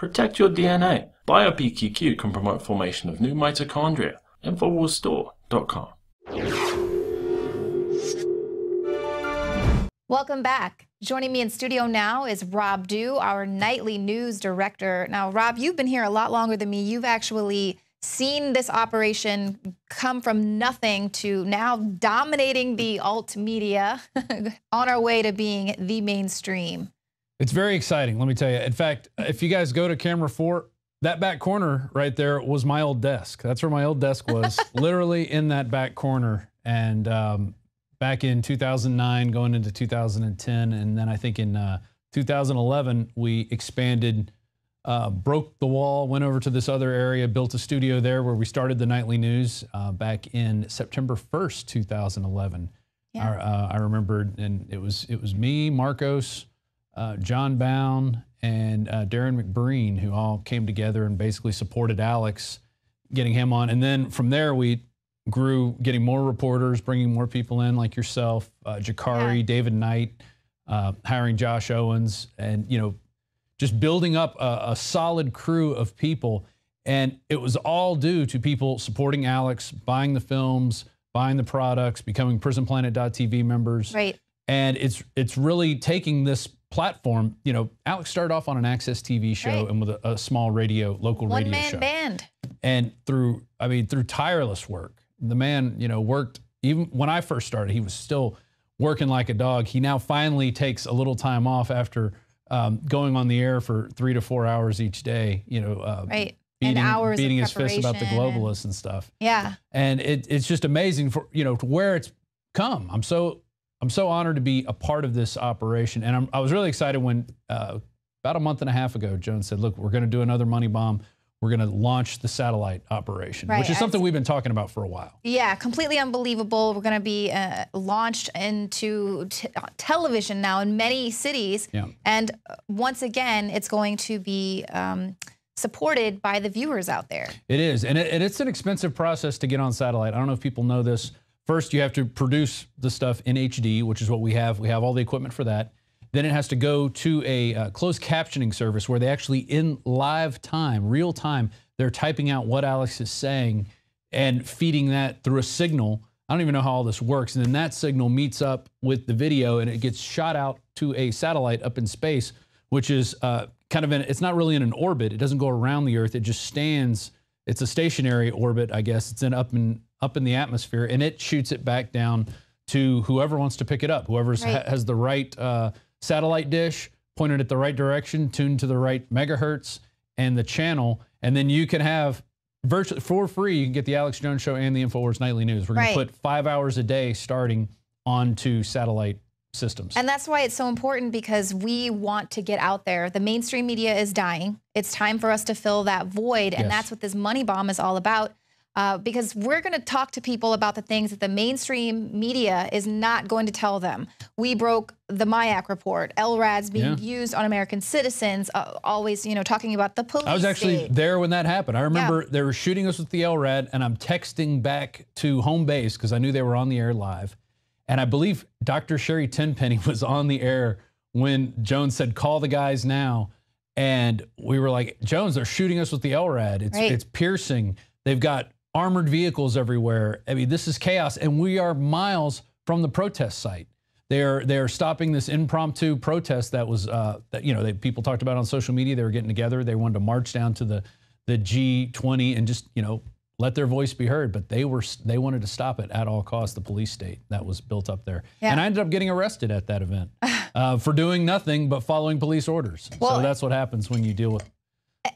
Protect your DNA. BioPQQ can promote formation of new mitochondria. Infowarsstore.com. Welcome back. Joining me in studio now is Rob Dew, our nightly news director. Now, Rob, you've been here a lot longer than me. You've actually seen this operation come from nothing to now dominating the alt media on our way to being the mainstream. It's very exciting, let me tell you. In fact, if you guys go to camera 4, that back corner right there was my old desk. That's where my old desk was, literally in that back corner. And back in 2009, going into 2010, and then I think in 2011, we expanded, broke the wall, went over to this other area, built a studio there where we started the nightly news back in September 1st, 2011. Yeah. I remember, and it was me, Marcos, John Bound, and Darren McBreen, who all came together and basically supported Alex, getting him on. And then from there, we grew, getting more reporters, bringing more people in like yourself, Jakari, David Knight, hiring Josh Owens, and, you know, just building up a solid crew of people. And it was all due to people supporting Alex, buying the films, buying the products, becoming PrisonPlanet.tv members. Right. And it's really taking this platform. You know, Alex started off on an Access TV show and with a small radio, local radio show. One-man band. And through tireless work, the man, you know, worked, even when I first started, he was still working like a dog. He now finally takes a little time off after going on the air for 3 to 4 hours each day, you know, beating his fist about the globalists and stuff. Yeah. And it's just amazing for, you know, to where it's come. I'm so honored to be a part of this operation. And I was really excited when about a month and a half ago, Joan said, look, we're going to do another money bomb. We're going to launch the satellite operation, which is something we've been talking about for a while. Yeah, completely unbelievable. We're going to be launched into television now in many cities. Yeah. And once again, it's going to be supported by the viewers out there. It is. And it's an expensive process to get on satellite. I don't know if people know this. First, you have to produce the stuff in HD, which is what we have. We have all the equipment for that. Then it has to go to a closed captioning service where they actually, in live time, real time, they're typing out what Alex is saying and feeding that through a signal. I don't even know how all this works. And then that signal meets up with the video and it gets shot out to a satellite up in space, which is kind of it's not really in an orbit. It doesn't go around the Earth. It just stands. It's a stationary orbit, I guess. It's up in the atmosphere, and it shoots it back down to whoever wants to pick it up, whoever has the right satellite dish pointed at the right direction, tuned to the right megahertz and the channel, and then you can have virtually for free, you can get the Alex Jones Show and the Infowars Nightly News. We're going to put 5 hours a day starting onto satellite systems. And that's why it's so important, because we want to get out there. The mainstream media is dying. It's time for us to fill that void, and that's what this money bomb is all about. Because we're going to talk to people about the things that the mainstream media is not going to tell them. We broke the MIAC report, LRADs being used on American citizens, always, you know, talking about the police. I was actually there when that happened. I remember they were shooting us with the LRAD, and I'm texting back to home base because I knew they were on the air live. And I believe Dr. Sherry Tenpenny was on the air when Jones said, call the guys now. And we were like, Jones, they're shooting us with the LRAD. It's piercing. They've got armored vehicles everywhere. I mean, this is chaos, and we are miles from the protest site. They're stopping this impromptu protest that was, you know, people talked about on social media. They were getting together. They wanted to march down to the G20 and just, you know, let their voice be heard. But they wanted to stop it at all costs. The police state that was built up there, and I ended up getting arrested at that event for doing nothing but following police orders. Well, so that's what happens when you deal with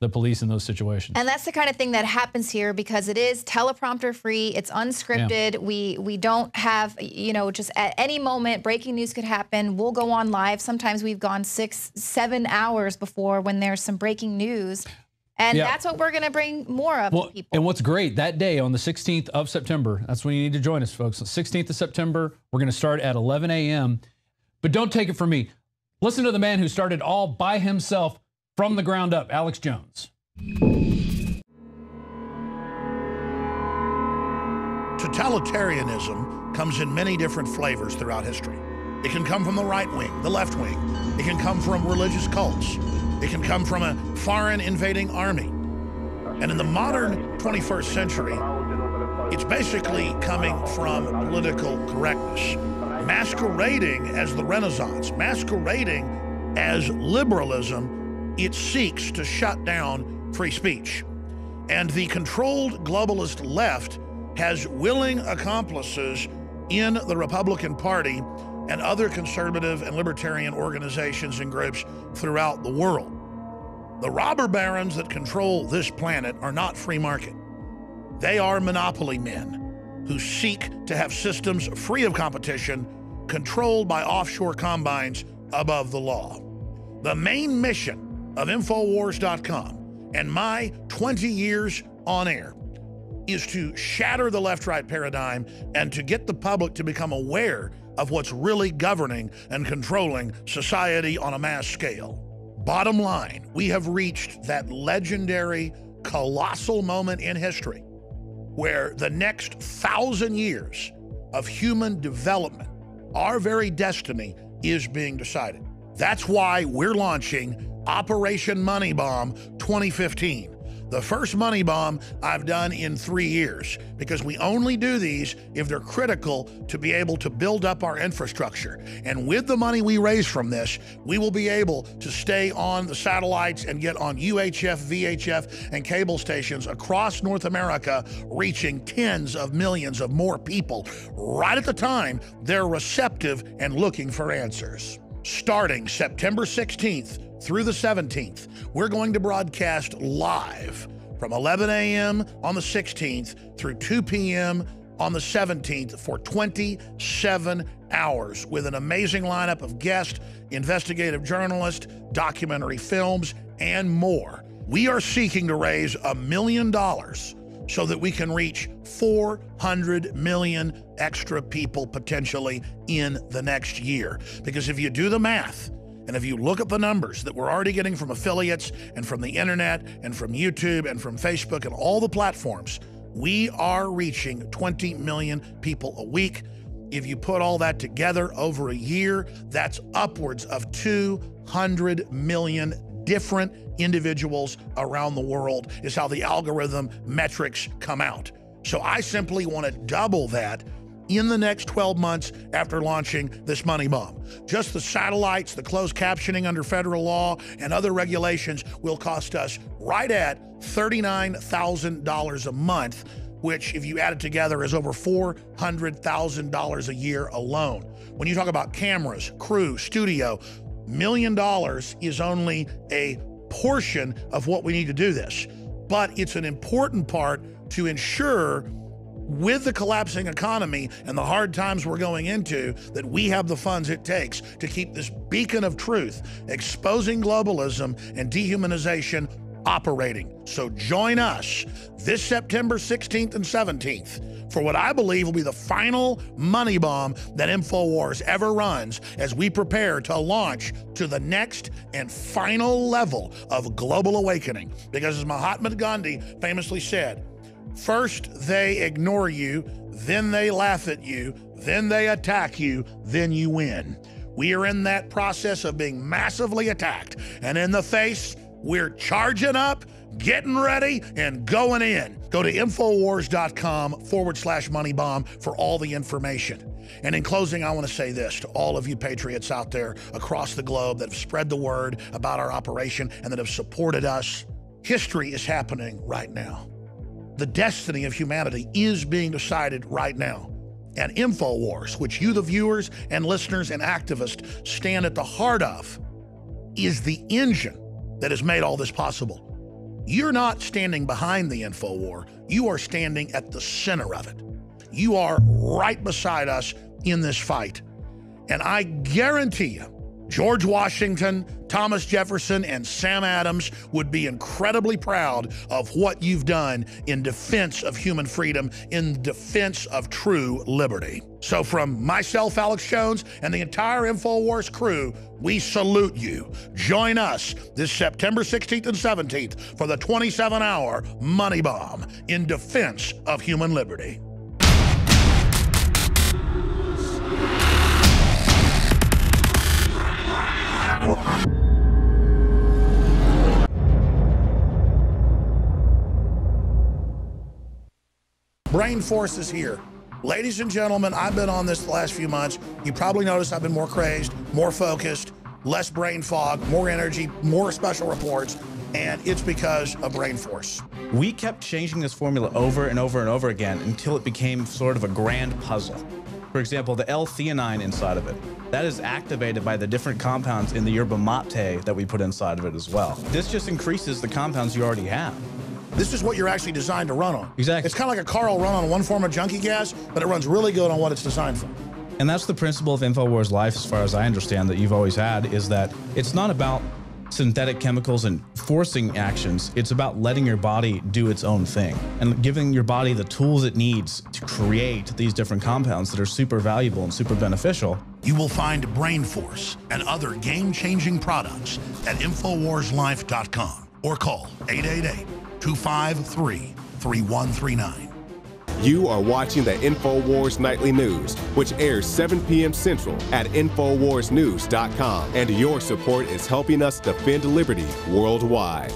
the police in those situations. And that's the kind of thing that happens here, because it is teleprompter free. It's unscripted. We don't have, you know, just at any moment breaking news could happen. We'll go on live. Sometimes we've gone 6, 7 hours before when there's some breaking news. And that's what we're going to bring more of to people. And what's great, that day on the 16th of September, that's when you need to join us, folks. The 16th of September, we're going to start at 11 a.m. But don't take it from me. Listen to the man who started all by himself from the ground up, Alex Jones. Totalitarianism comes in many different flavors throughout history. It can come from the right wing, the left wing. It can come from religious cults. It can come from a foreign invading army. And in the modern 21st century, it's basically coming from political correctness, masquerading as the Renaissance, masquerading as liberalism. It seeks to shut down free speech. And the controlled globalist left has willing accomplices in the Republican Party and other conservative and libertarian organizations and groups throughout the world. The robber barons that control this planet are not free market. They are monopoly men who seek to have systems free of competition, controlled by offshore combines above the law. The main mission of Infowars.com and my 20 years on air is to shatter the left-right paradigm and to get the public to become aware of what's really governing and controlling society on a mass scale. Bottom line, we have reached that legendary, colossal moment in history where the next 1,000 years of human development, our very destiny, is being decided. That's why we're launching Operation Money Bomb 2015. The first money bomb I've done in 3 years, because we only do these if they're critical to be able to build up our infrastructure. And with the money we raise from this, we will be able to stay on the satellites and get on UHF, VHF, and cable stations across North America, reaching tens of millions of more people right at the time they're receptive and looking for answers. Starting September 16th through the 17th, we're going to broadcast live from 11 a.m. on the 16th through 2 p.m. on the 17th for 27 hours with an amazing lineup of guests, investigative journalists, documentary films, and more. We are seeking to raise $1 million so that we can reach 400 million extra people potentially in the next year. Because if you do the math, and if you look at the numbers that we're already getting from affiliates and from the internet and from YouTube and from Facebook and all the platforms, we are reaching 20 million people a week. If you put all that together over a year, that's upwards of 200 million different individuals around the world is how the algorithm metrics come out. So I simply want to double that in the next 12 months after launching this money bomb. Just the satellites, the closed captioning under federal law, and other regulations will cost us right at $39,000 a month, which, if you add it together, is over $400,000 a year alone. When you talk about cameras, crew, studio, $1 million is only a portion of what we need to do this. But it's an important part to ensure, with the collapsing economy and the hard times we're going into, that we have the funds it takes to keep this beacon of truth, exposing globalism and dehumanization, operating. So join us this September 16th and 17th for what I believe will be the final money bomb that Infowars ever runs as we prepare to launch to the next and final level of global awakening. Because as Mahatma Gandhi famously said, first they ignore you, then they laugh at you, then they attack you, then you win. We are in that process of being massively attacked, and in the face, we're charging up, getting ready, and going in. Go to Infowars.com/moneybomb for all the information. And in closing, I want to say this to all of you patriots out there across the globe that have spread the word about our operation and that have supported us. History is happening right now. The destiny of humanity is being decided right now. And Infowars, which you, the viewers and listeners and activists, stand at the heart of, is the engine that has made all this possible. You're not standing behind the Infowar, you are standing at the center of it. You are right beside us in this fight. And I guarantee you, George Washington, Thomas Jefferson, and Sam Adams would be incredibly proud of what you've done in defense of human freedom, in defense of true liberty. So from myself, Alex Jones, and the entire Infowars crew, we salute you. Join us this September 16th and 17th for the 27-hour Money Bomb in defense of human liberty. Brain Force is here. Ladies and gentlemen, I've been on this the last few months. You probably noticed I've been more crazed, more focused, less brain fog, more energy, more special reports, and it's because of Brain Force. We kept changing this formula over and over and over again until it became sort of a grand puzzle. For example, the L-theanine inside of it, that is activated by the different compounds in the yerba mate that we put inside of it as well. This just increases the compounds you already have. This is what you're actually designed to run on. Exactly. It's kind of like a car will run on one form of junkie gas, but it runs really good on what it's designed for. And that's the principle of Infowars Life, as far as I understand, that you've always had, is that it's not about synthetic chemicals and forcing actions. It's about letting your body do its own thing and giving your body the tools it needs to create these different compounds that are super valuable and super beneficial. You will find Brain Force and other game-changing products at InfowarsLife.com or call 888-253-3139. You are watching the Infowars Nightly News, which airs 7 p.m. Central at InfowarsNews.com. And your support is helping us defend liberty worldwide.